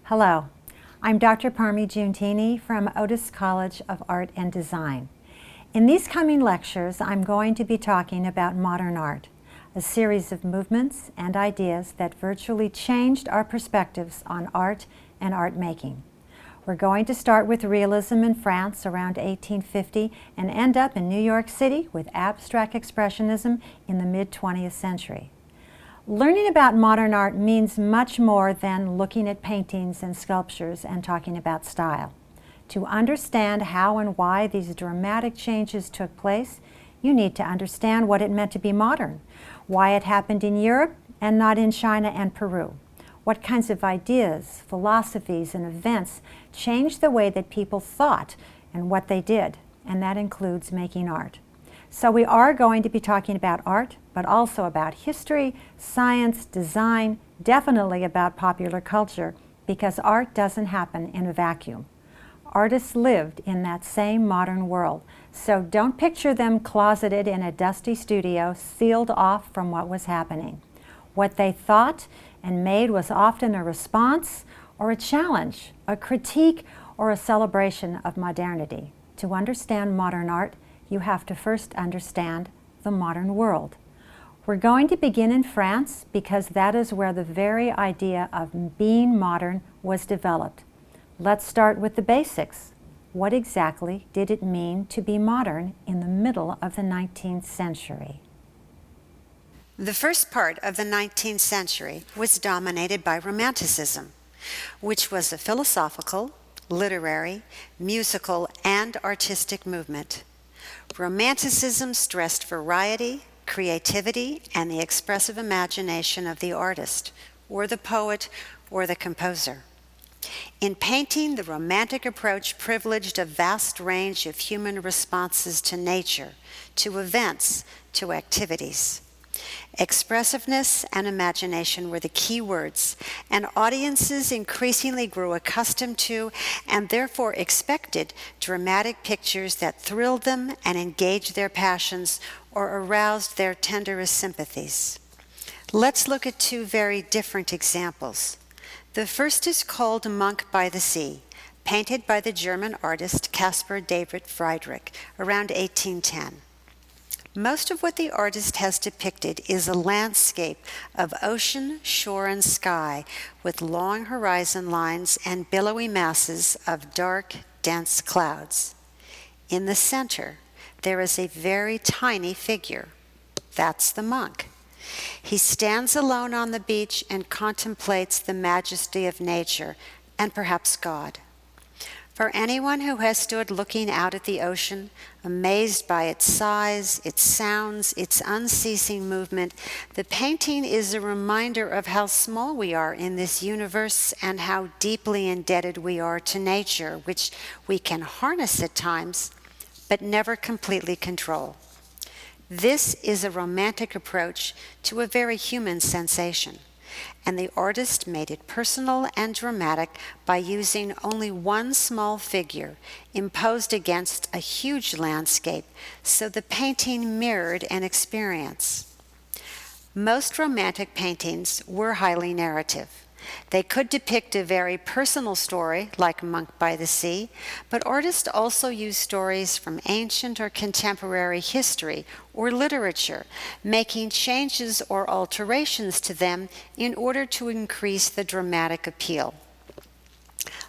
Hello, I'm Dr. Parme Giuntini from Otis College of Art and Design. In these coming lectures, I'm going to be talking about modern art, a series of movements and ideas that virtually changed our perspectives on art and art making. We're going to start with realism in France around 1850 and end up in New York City with abstract expressionism in the mid-20th century. Learning about modern art means much more than looking at paintings and sculptures and talking about style. To understand how and why these dramatic changes took place, you need to understand what it meant to be modern, why it happened in Europe and not in China and Peru, what kinds of ideas, philosophies, and events changed the way that people thought and what they did, and that includes making art. So we are going to be talking about art, but also about history, science, design, definitely about popular culture, because art doesn't happen in a vacuum. Artists lived in that same modern world, so don't picture them closeted in a dusty studio, sealed off from what was happening. What they thought and made was often a response or a challenge, a critique or a celebration of modernity. To understand modern art, you have to first understand the modern world. We're going to begin in France because that is where the very idea of being modern was developed. Let's start with the basics. What exactly did it mean to be modern in the middle of the 19th century? The first part of the 19th century was dominated by Romanticism, which was a philosophical, literary, musical, and artistic movement. Romanticism stressed variety, creativity, and the expressive imagination of the artist, or the poet, or the composer. In painting, the Romantic approach privileged a vast range of human responses to nature, to events, to activities. Expressiveness and imagination were the key words, and audiences increasingly grew accustomed to and therefore expected dramatic pictures that thrilled them and engaged their passions or aroused their tenderest sympathies. Let's look at two very different examples. The first is called Monk by the Sea, painted by the German artist Casper David Friedrich around 1810. Most of what the artist has depicted is a landscape of ocean, shore, and sky with long horizon lines and billowy masses of dark, dense clouds. In the center, there is a very tiny figure. That's the monk. He stands alone on the beach and contemplates the majesty of nature and perhaps God. For anyone who has stood looking out at the ocean, amazed by its size, its sounds, its unceasing movement, the painting is a reminder of how small we are in this universe and how deeply indebted we are to nature, which we can harness at times, but never completely control. This is a Romantic approach to a very human sensation, and the artist made it personal and dramatic by using only one small figure imposed against a huge landscape, so the painting mirrored an experience. Most Romantic paintings were highly narrative. They could depict a very personal story, like Monk by the Sea, but artists also used stories from ancient or contemporary history or literature, making changes or alterations to them in order to increase the dramatic appeal.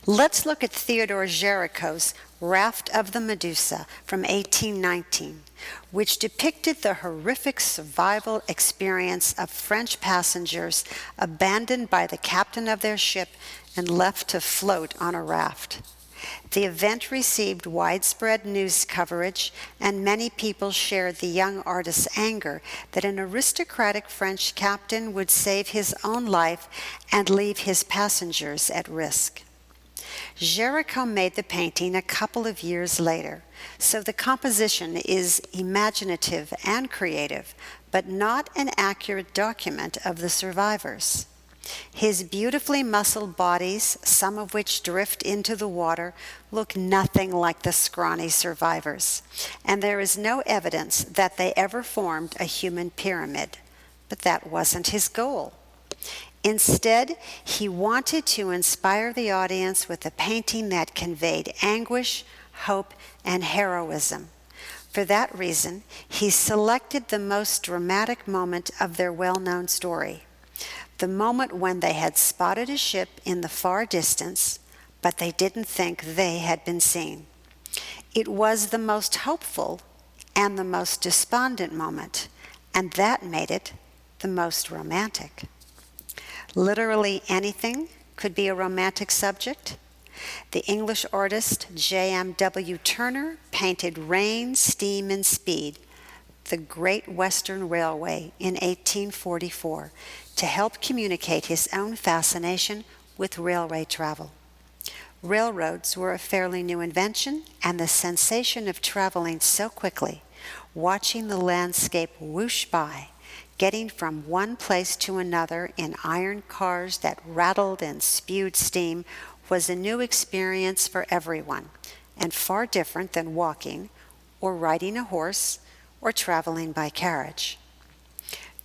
Let's look at Theodore Gericault's Raft of the Medusa from 1819, which depicted the horrific survival experience of French passengers abandoned by the captain of their ship and left to float on a raft. The event received widespread news coverage, and many people shared the young artist's anger that an aristocratic French captain would save his own life and leave his passengers at risk. Gericault made the painting a couple of years later, so the composition is imaginative and creative, but not an accurate document of the survivors. His beautifully muscled bodies, some of which drift into the water, look nothing like the scrawny survivors, and there is no evidence that they ever formed a human pyramid. But that wasn't his goal. Instead, he wanted to inspire the audience with a painting that conveyed anguish, hope, and heroism. For that reason, he selected the most dramatic moment of their well-known story, the moment when they had spotted a ship in the far distance, but they didn't think they had been seen. It was the most hopeful and the most despondent moment, and that made it the most romantic. Literally anything could be a romantic subject. The English artist J.M.W. Turner painted Rain, Steam, and Speed, the Great Western Railway, in 1844 to help communicate his own fascination with railway travel. Railroads were a fairly new invention, and the sensation of traveling so quickly, watching the landscape whoosh by, getting from one place to another in iron cars that rattled and spewed steam, was a new experience for everyone, and far different than walking, or riding a horse, or traveling by carriage.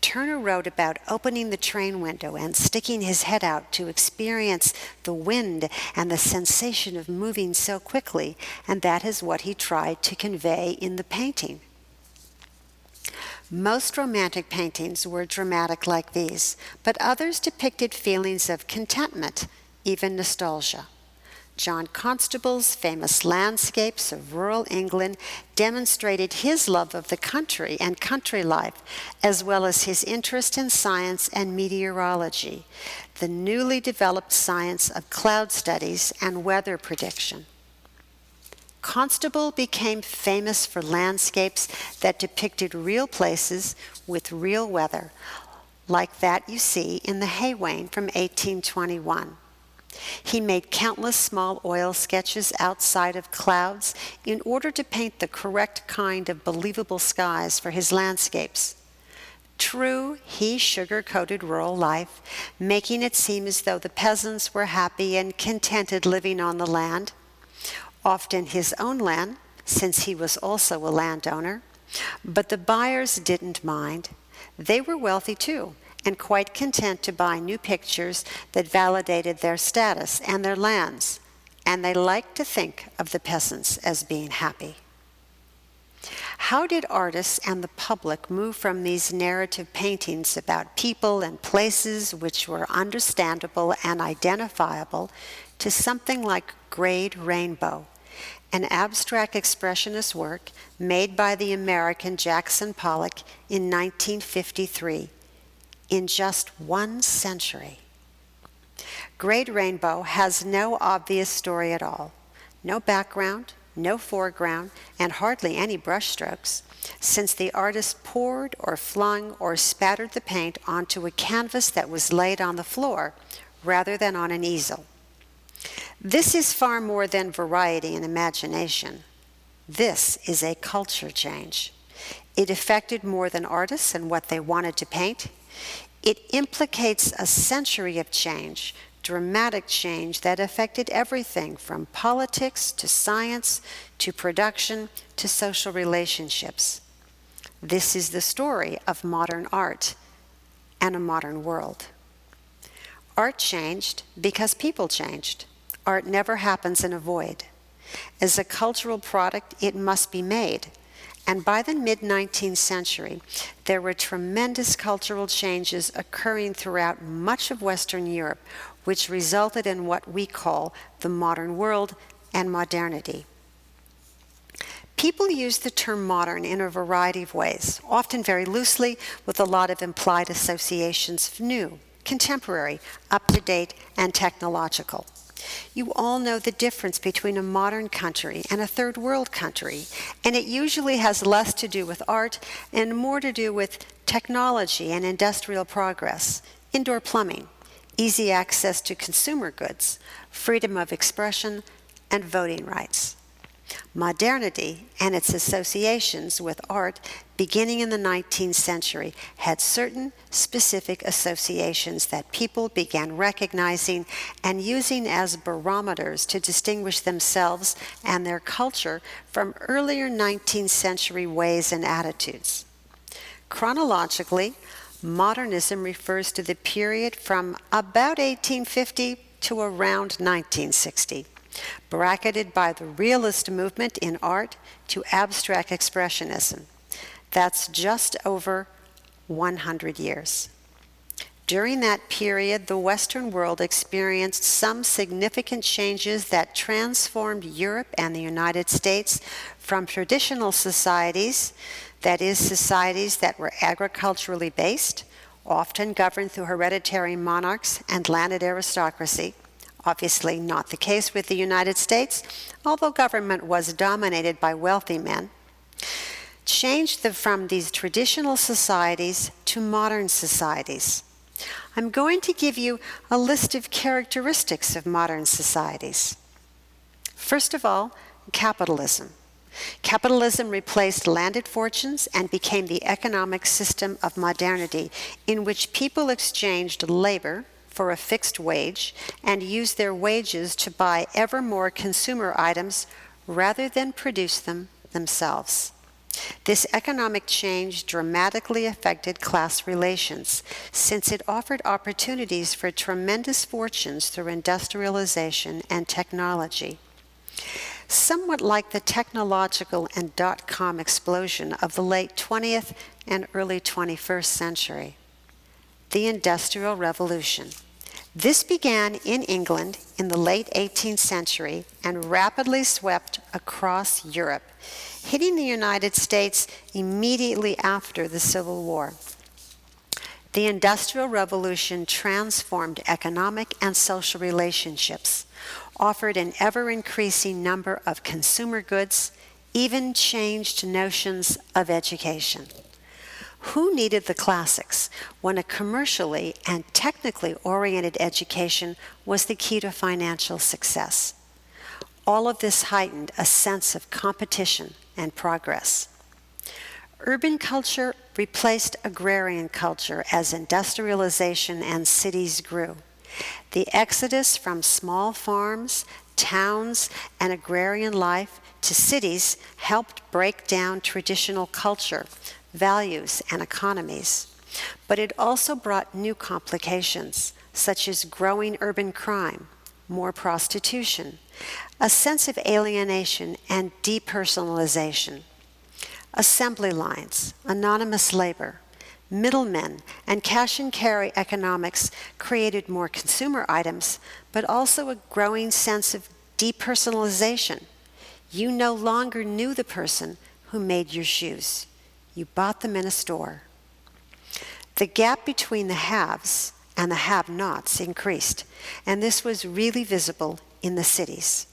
Turner wrote about opening the train window and sticking his head out to experience the wind and the sensation of moving so quickly, and that is what he tried to convey in the painting. Most romantic paintings were dramatic like these, but others depicted feelings of contentment, even nostalgia. John Constable's famous landscapes of rural England demonstrated his love of the country and country life, as well as his interest in science and meteorology, the newly developed science of cloud studies and weather prediction. Constable became famous for landscapes that depicted real places with real weather, like that you see in the Haywain from 1821. He made countless small oil sketches outside of clouds in order to paint the correct kind of believable skies for his landscapes. True, he sugar-coated rural life, making it seem as though the peasants were happy and contented living on the land, often his own land, since he was also a landowner. But the buyers didn't mind. They were wealthy too, and quite content to buy new pictures that validated their status and their lands, and they liked to think of the peasants as being happy. How did artists and the public move from these narrative paintings about people and places which were understandable and identifiable to something like Grade Rainbow, an abstract expressionist work made by the American Jackson Pollock in 1953, in just 1 century? Grade Rainbow has no obvious story at all, no background, no foreground, and hardly any brushstrokes, since the artist poured or flung or spattered the paint onto a canvas that was laid on the floor rather than on an easel. This is far more than variety and imagination. This is a culture change. It affected more than artists and what they wanted to paint. It implicates a century of change, dramatic change that affected everything from politics to science to production to social relationships. This is the story of modern art and a modern world. Art changed because people changed. Art never happens in a void. As a cultural product, it must be made. And by the mid-19th century, there were tremendous cultural changes occurring throughout much of Western Europe, which resulted in what we call the modern world and modernity. People use the term modern in a variety of ways, often very loosely, with a lot of implied associations of new, contemporary, up-to-date, and technological. You all know the difference between a modern country and a third world country, and it usually has less to do with art and more to do with technology and industrial progress, indoor plumbing, easy access to consumer goods, freedom of expression, and voting rights. Modernity and its associations with art beginning in the 19th century had certain specific associations that people began recognizing and using as barometers to distinguish themselves and their culture from earlier 19th century ways and attitudes. Chronologically, Modernism refers to the period from about 1850 to around 1960, bracketed by the realist movement in art to abstract expressionism. That's just over 100 years. During that period, the Western world experienced some significant changes that transformed Europe and the United States from traditional societies, that is, societies that were agriculturally based, often governed through hereditary monarchs and landed aristocracy. Obviously not the case with the United States, although government was dominated by wealthy men. Changed them from these traditional societies to modern societies. I'm going to give you a list of characteristics of modern societies. First of all, capitalism. Capitalism replaced landed fortunes and became the economic system of modernity, in which people exchanged labor for a fixed wage and used their wages to buy ever more consumer items rather than produce them themselves. This economic change dramatically affected class relations, since it offered opportunities for tremendous fortunes through industrialization and technology. Somewhat like the technological and dot-com explosion of the late 20th and early 21st century. The Industrial Revolution. This began in England in the late 18th century and rapidly swept across Europe, hitting the United States immediately after the Civil War. The Industrial Revolution transformed economic and social relationships, offered an ever-increasing number of consumer goods, even changed notions of education. Who needed the classics when a commercially and technically oriented education was the key to financial success? All of this heightened a sense of competition and progress. Urban culture replaced agrarian culture as industrialization and cities grew. The exodus from small farms, towns, and agrarian life to cities helped break down traditional culture, values, and economies. But it also brought new complications, such as growing urban crime, more prostitution, a sense of alienation and depersonalization. Assembly lines, anonymous labor, middlemen, and cash-and-carry economics created more consumer items, but also a growing sense of depersonalization. You no longer knew the person who made your shoes. You bought them in a store. The gap between the haves and the have-nots increased, and this was really visible in the cities.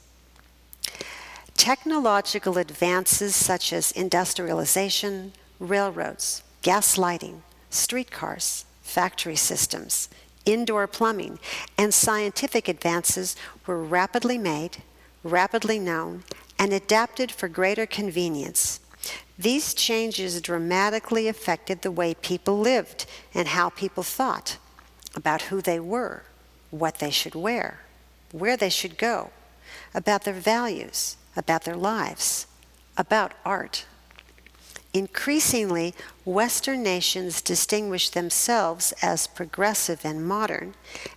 Technological advances such as industrialization, railroads, gas lighting, streetcars, factory systems, indoor plumbing, and scientific advances were rapidly made, rapidly known, and adapted for greater convenience. These changes dramatically affected the way people lived and how people thought about who they were, what they should wear, where they should go, about their values, about their lives, about art. Increasingly, Western nations distinguished themselves as progressive and modern,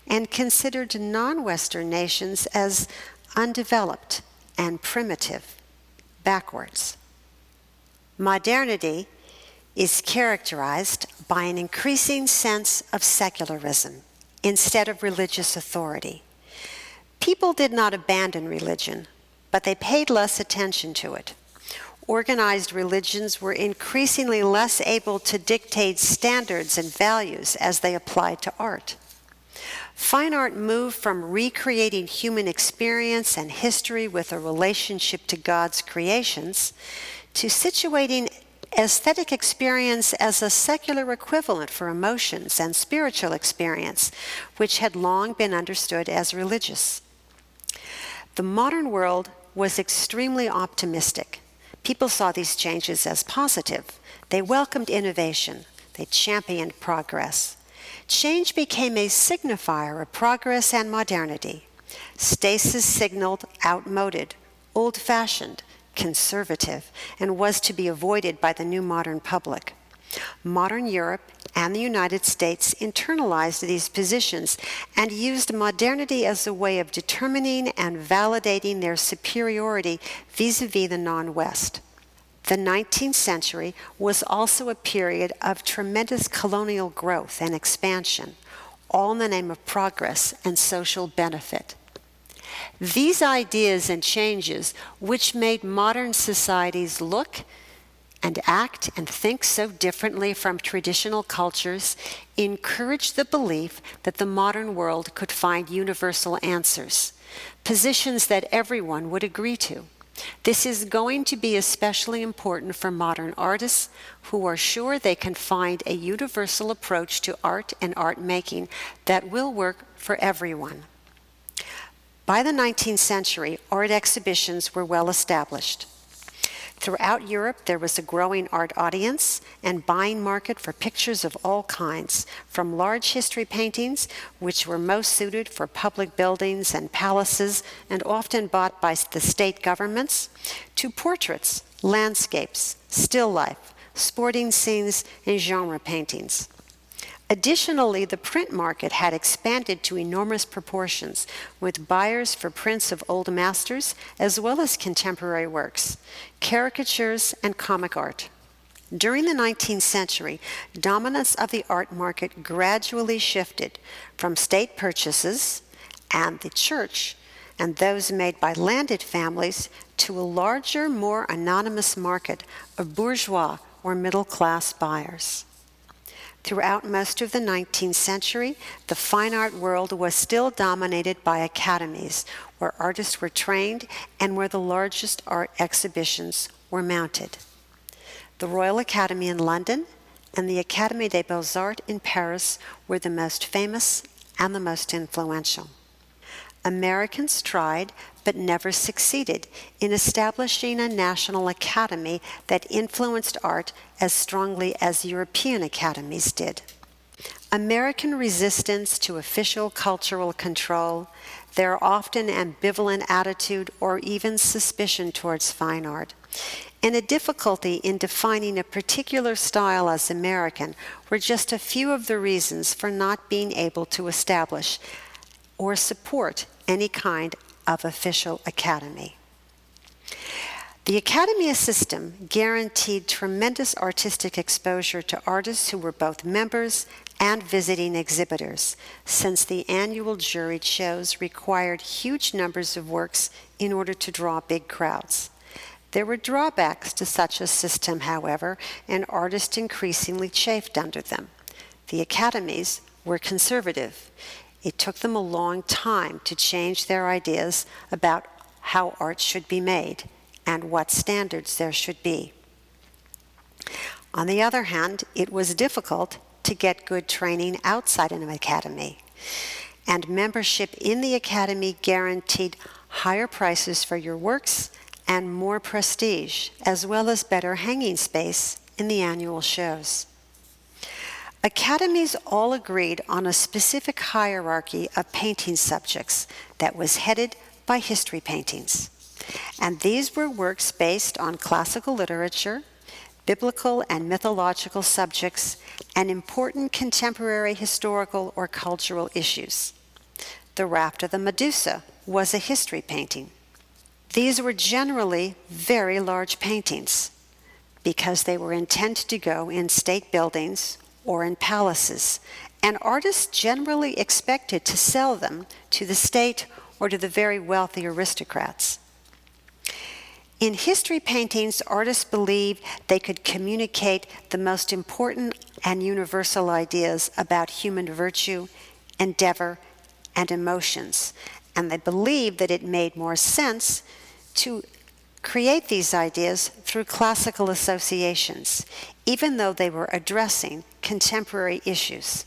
and considered non-Western nations as undeveloped and primitive, backwards. Modernity is characterized by an increasing sense of secularism instead of religious authority. People did not abandon religion, but they paid less attention to it. Organized religions were increasingly less able to dictate standards and values as they applied to art. Fine art moved from recreating human experience and history with a relationship to God's creations to situating aesthetic experience as a secular equivalent for emotions and spiritual experience, which had long been understood as religious. The modern world was extremely optimistic. People saw these changes as positive. They welcomed innovation. They championed progress. Change became a signifier of progress and modernity. Stasis signaled outmoded, old-fashioned, conservative, and was to be avoided by the new modern public. Modern Europe and the United States internalized these positions and used modernity as a way of determining and validating their superiority vis-à-vis the non-West. The 19th century was also a period of tremendous colonial growth and expansion, all in the name of progress and social benefit. These ideas and changes, which made modern societies look and act and think so differently from traditional cultures, encouraged the belief that the modern world could find universal answers, positions that everyone would agree to. This is going to be especially important for modern artists who are sure they can find a universal approach to art and art making that will work for everyone. By the 19th century, art exhibitions were well established. Throughout Europe, there was a growing art audience and buying market for pictures of all kinds, from large history paintings, which were most suited for public buildings and palaces and often bought by the state governments, to portraits, landscapes, still life, sporting scenes, and genre paintings. Additionally, the print market had expanded to enormous proportions, with buyers for prints of old masters as well as contemporary works, caricatures, and comic art. During the 19th century, dominance of the art market gradually shifted from state purchases and the church and those made by landed families to a larger, more anonymous market of bourgeois or middle-class buyers. Throughout most of the 19th century, the fine art world was still dominated by academies, where artists were trained and where the largest art exhibitions were mounted. The Royal Academy in London and the Académie des Beaux-Arts in Paris were the most famous and the most influential. Americans tried but never succeeded in establishing a national academy that influenced art as strongly as European academies did. American resistance to official cultural control, their often ambivalent attitude or even suspicion towards fine art, and a difficulty in defining a particular style as American were just a few of the reasons for not being able to establish or support any kind of official academy. The academy system guaranteed tremendous artistic exposure to artists who were both members and visiting exhibitors, since the annual juried shows required huge numbers of works in order to draw big crowds. There were drawbacks to such a system, however, and artists increasingly chafed under them. The academies were conservative. It took them a long time to change their ideas about how art should be made and what standards there should be. On the other hand, it was difficult to get good training outside an academy, and membership in the academy guaranteed higher prices for your works and more prestige, as well as better hanging space in the annual shows. Academies all agreed on a specific hierarchy of painting subjects that was headed by history paintings. And these were works based on classical literature, biblical and mythological subjects, and important contemporary historical or cultural issues. The Raft of the Medusa was a history painting. These were generally very large paintings because they were intended to go in state buildings or in palaces, and artists generally expected to sell them to the state or to the very wealthy aristocrats. In history paintings, artists believed they could communicate the most important and universal ideas about human virtue, endeavor, and emotions, and they believed that it made more sense to create these ideas through classical associations, even though they were addressing contemporary issues,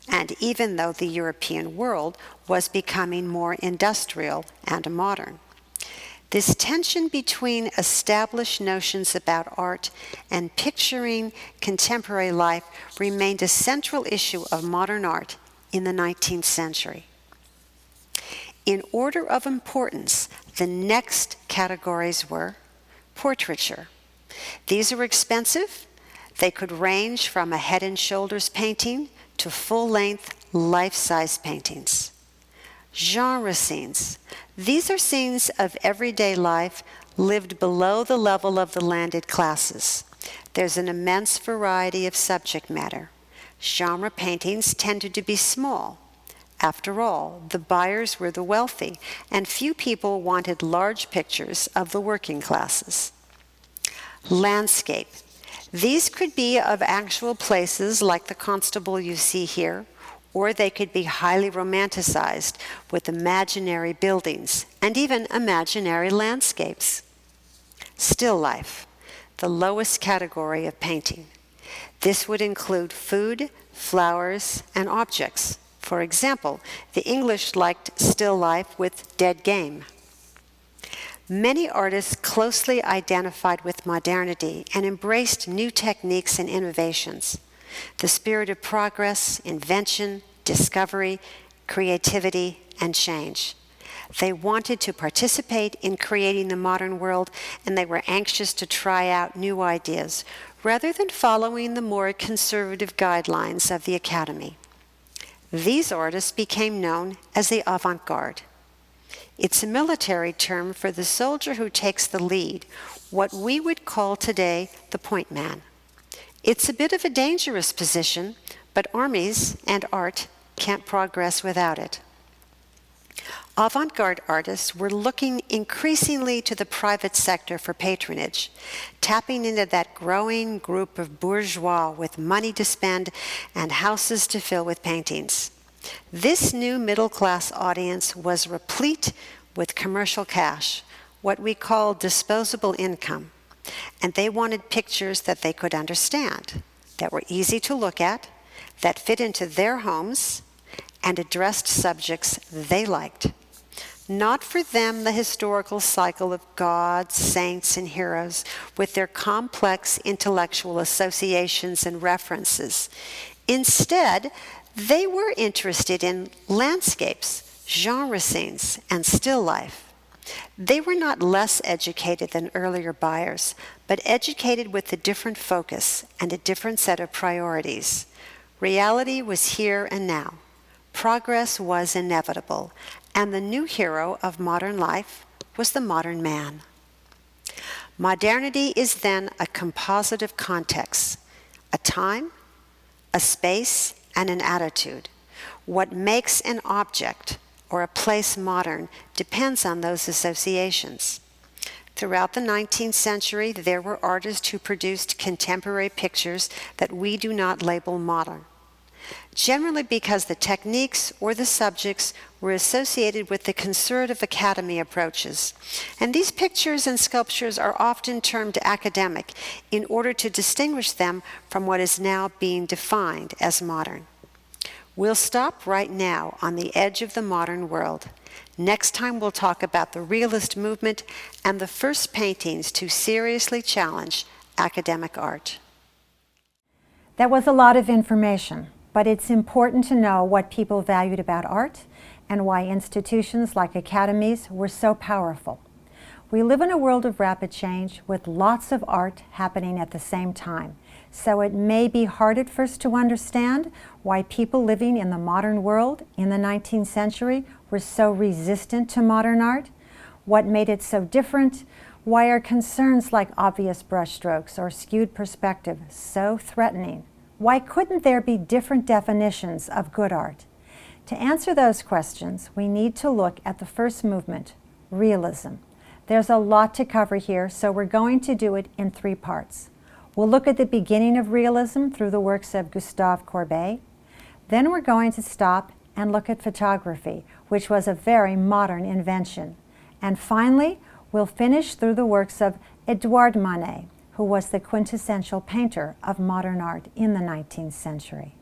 and even though the European world was becoming more industrial and modern. This tension between established notions about art and picturing contemporary life remained a central issue of modern art in the 19th century. In order of importance, the next categories were portraiture. These were expensive, They could range from a head and shoulders painting to full-length, life-size paintings. Genre scenes. These are scenes of everyday life lived below the level of the landed classes. There's an immense variety of subject matter. Genre paintings tended to be small. After all, the buyers were the wealthy, and few people wanted large pictures of the working classes. Landscape. These could be of actual places like the Constable you see here, or they could be highly romanticized with imaginary buildings and even imaginary landscapes. Still life, the lowest category of painting. This would include food, flowers, and objects. For example, the English liked still life with dead game. Many artists closely identified with modernity and embraced new techniques and innovations. The spirit of progress, invention, discovery, creativity, and change. They wanted to participate in creating the modern world, and they were anxious to try out new ideas, rather than following the more conservative guidelines of the Academy. These artists became known as the Avant-Garde. It's a military term for the soldier who takes the lead, what we would call today the point man. It's a bit of a dangerous position, but armies and art can't progress without it. Avant-garde artists were looking increasingly to the private sector for patronage, tapping into that growing group of bourgeois with money to spend and houses to fill with paintings. This new middle-class audience was replete with commercial cash, what we call disposable income, and they wanted pictures that they could understand, that were easy to look at, that fit into their homes, and addressed subjects they liked. Not for them the historical cycle of gods, saints, and heroes with their complex intellectual associations and references. Instead, they were interested in landscapes, genre scenes, and still life. They were not less educated than earlier buyers, but educated with a different focus and a different set of priorities. Reality was here and now. Progress was inevitable, and the new hero of modern life was the modern man. Modernity is then a composite of contexts, a time, a space, and an attitude. What makes an object or a place modern depends on those associations. Throughout the 19th century, there were artists who produced contemporary pictures that we do not label modern, generally because the techniques or the subjects were associated with the conservative Academy approaches. And these pictures and sculptures are often termed academic in order to distinguish them from what is now being defined as modern. We'll stop right now on the edge of the modern world. Next time we'll talk about the realist movement and the first paintings to seriously challenge academic art. That was a lot of information, but it's important to know what people valued about art and why institutions like academies were so powerful. We live in a world of rapid change with lots of art happening at the same time, so it may be hard at first to understand why people living in the modern world in the 19th century were so resistant to modern art, what made it so different, why are concerns like obvious brushstrokes or skewed perspective so threatening? Why couldn't there be different definitions of good art? To answer those questions, we need to look at the first movement, realism. There's a lot to cover here, so we're going to do it in 3 parts. We'll look at the beginning of realism through the works of Gustave Courbet. Then we're going to stop and look at photography, which was a very modern invention. And finally, we'll finish through the works of Edouard Manet, who was the quintessential painter of modern art in the 19th century.